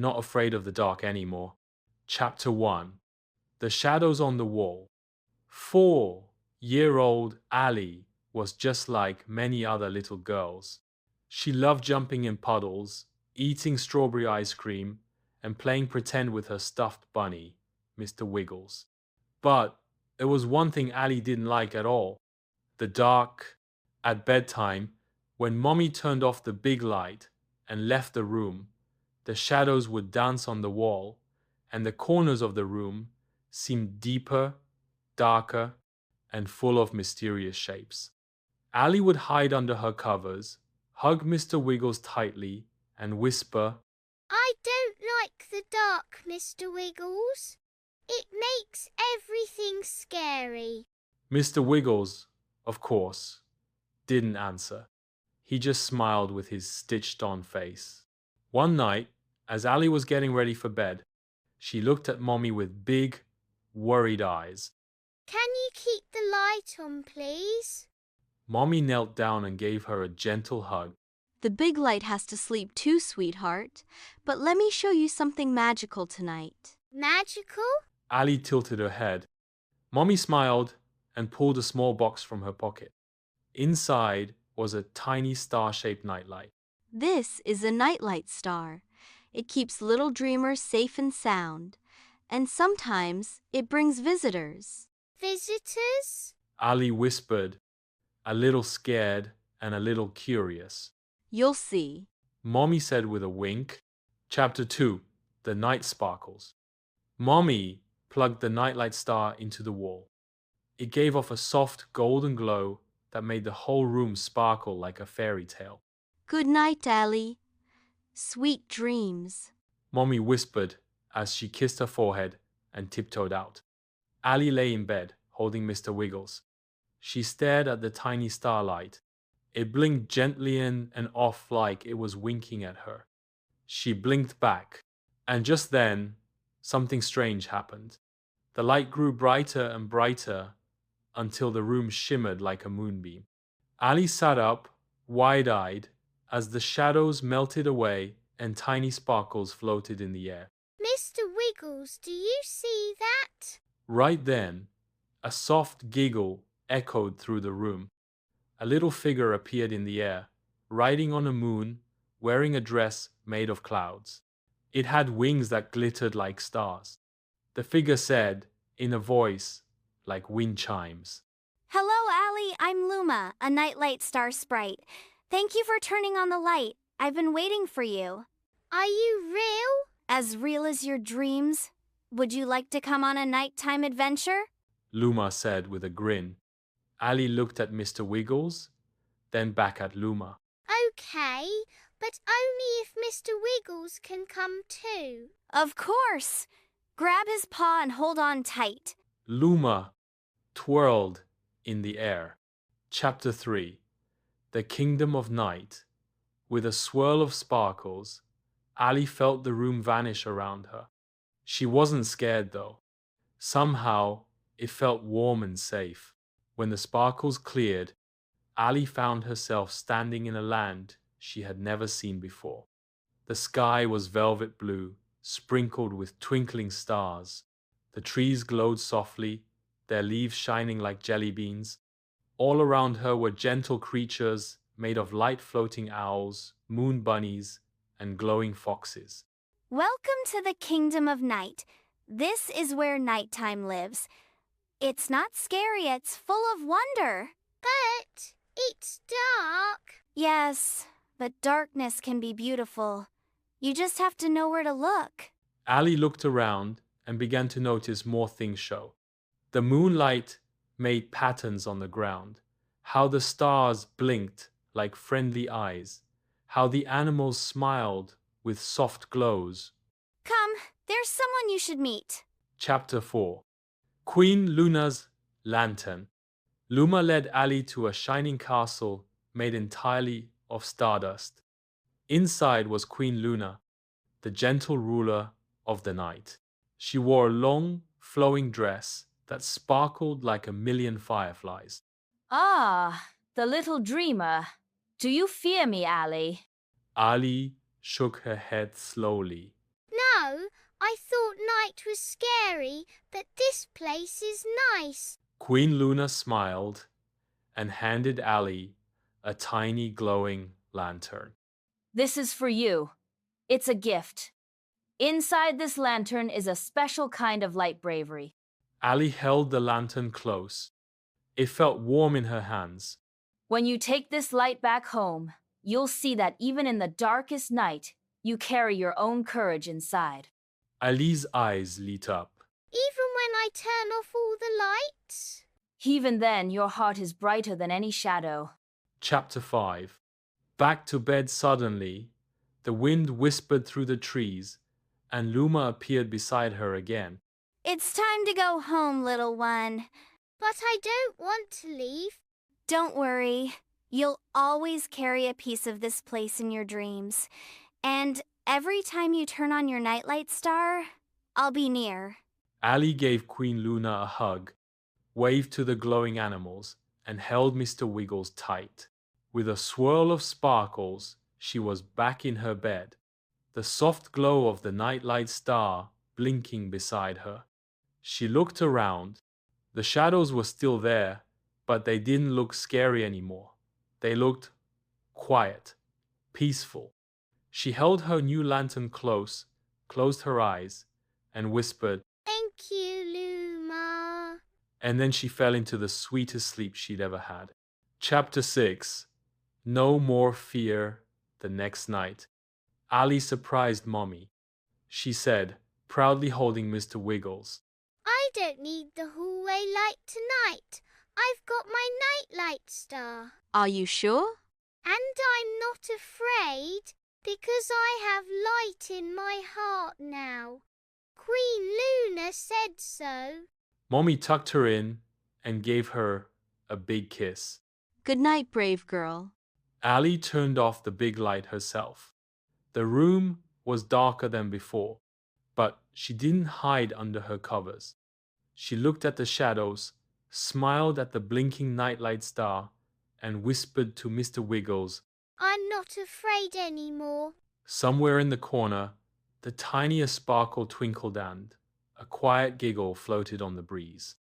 not afraid of the dark anymore. Chapter 1. The Shadows on the Wall. 4-year-old Ali was just like many other little girls. She loved jumping in puddles, eating strawberry ice cream, and playing pretend with her stuffed bunny, Mr. Wiggles. But there was one thing Ali didn't like at all: the dark. At bedtime, when Mommy turned off the big light and left the room, the shadows would dance on the wall, and the corners of the room seemed deeper, darker, and full of mysterious shapes. Ali would hide under her covers, hug Mr. Wiggles tightly, and whisper, I don't like the dark, Mr. Wiggles. It makes everything scary. Mr. Wiggles, of course, didn't answer. He just smiled with his stitched-on face. One night, as Ali was getting ready for bed, she looked at Mommy with big, worried eyes. Can you keep the light on, please? Mommy knelt down and gave her a gentle hug. The big light has to sleep too, sweetheart. But let me show you something magical tonight. Magical? Ali tilted her head. Mommy smiled and pulled a small box from her pocket. Inside was a tiny star-shaped nightlight. This is a nightlight star. It keeps little dreamers safe and sound. And sometimes it brings visitors. Visitors? Ali whispered, a little scared and a little curious. You'll see. Mommy said with a wink. Chapter 2. The Night Sparkles. Mommy plugged the nightlight star into the wall. It gave off a soft golden glow that made the whole room sparkle like a fairy tale. Good night, Ali. Sweet dreams. Mommy whispered as she kissed her forehead and tiptoed out. Ali lay in bed, holding Mr. Wiggles. She stared at the tiny starlight. It blinked gently in and off like it was winking at her. She blinked back, and just then, something strange happened. The light grew brighter and brighter until the room shimmered like a moonbeam. Ali sat up, wide-eyed, as the shadows melted away and tiny sparkles floated in the air. Mr. Wiggles, do you see that? Right then, a soft giggle echoed through the room. A little figure appeared in the air, riding on a moon, wearing a dress made of clouds. It had wings that glittered like stars. The figure said, in a voice like wind chimes, Hello, Ali. I'm Luma, a nightlight star sprite. Thank you for turning on the light. I've been waiting for you. Are you real? As real as your dreams? Would you like to come on a nighttime adventure? Luma said with a grin. Ali looked at Mr. Wiggles, then back at Luma. Okay, but only if Mr. Wiggles can come too. Of course. Grab his paw and hold on tight. Luma twirled in the air. Chapter 3. The Kingdom of Night. With a swirl of sparkles, Ali felt the room vanish around her. She wasn't scared though. Somehow, it felt warm and safe. When the sparkles cleared, Ali found herself standing in a land she had never seen before. The sky was velvet blue, sprinkled with twinkling stars. The trees glowed softly, their leaves shining like jelly beans. All around her were gentle creatures made of light-floating owls, moon bunnies, and glowing foxes. Welcome to the Kingdom of Night. This is where nighttime lives. It's not scary, it's full of wonder. But it's dark. Yes, but darkness can be beautiful. You just have to know where to look. Ali looked around and began to notice more things show. The moonlight made patterns on the ground, how the stars blinked like friendly eyes, how the animals smiled with soft glows. Come, there's someone you should meet. Chapter 4. Queen Luna's Lantern. Luma led Ali to a shining castle made entirely of stardust. Inside was Queen Luna, the gentle ruler of the night. She wore a long, flowing dress that sparkled like a million fireflies. Ah, the little dreamer. Do you fear me, Ali? Ali shook her head slowly. No, I thought night was scary, but this place is nice. Queen Luna smiled and handed Ali a tiny glowing lantern. This is for you. It's a gift. Inside this lantern is a special kind of light bravery. Ali held the lantern close. It felt warm in her hands. When you take this light back home, you'll see that even in the darkest night, you carry your own courage inside. Ali's eyes lit up. Even when I turn off all the lights? Even then, your heart is brighter than any shadow. Chapter 5. Back to bed suddenly, the wind whispered through the trees, and Luma appeared beside her again. It's time to go home, little one. But I don't want to leave. Don't worry. You'll always carry a piece of this place in your dreams. And every time you turn on your nightlight star, I'll be near. Ali gave Queen Luna a hug, waved to the glowing animals, and held Mr. Wiggles tight. With a swirl of sparkles, she was back in her bed, the soft glow of the nightlight star blinking beside her. She looked around. The shadows were still there, but they didn't look scary anymore. They looked quiet, peaceful. She held her new lantern close, closed her eyes, and whispered, Thank you, Luma. and then she fell into the sweetest sleep she'd ever had. Chapter 6. No More Fear the Next night. Ali surprised Mommy. She said, proudly holding Mr. Wiggles. I don't need the hallway light tonight. I've got my nightlight star. Are you sure? And I'm not afraid, because I have light in my heart now. Queen Luna said so. Mommy tucked her in and gave her a big kiss. Good night, brave girl. Ali turned off the big light herself. The room was darker than before, but she didn't hide under her covers. She looked at the shadows, smiled at the blinking nightlight star, and whispered to Mr. Wiggles. I'm not afraid anymore. Somewhere in the corner, the tiniest sparkle twinkled and a quiet giggle floated on the breeze.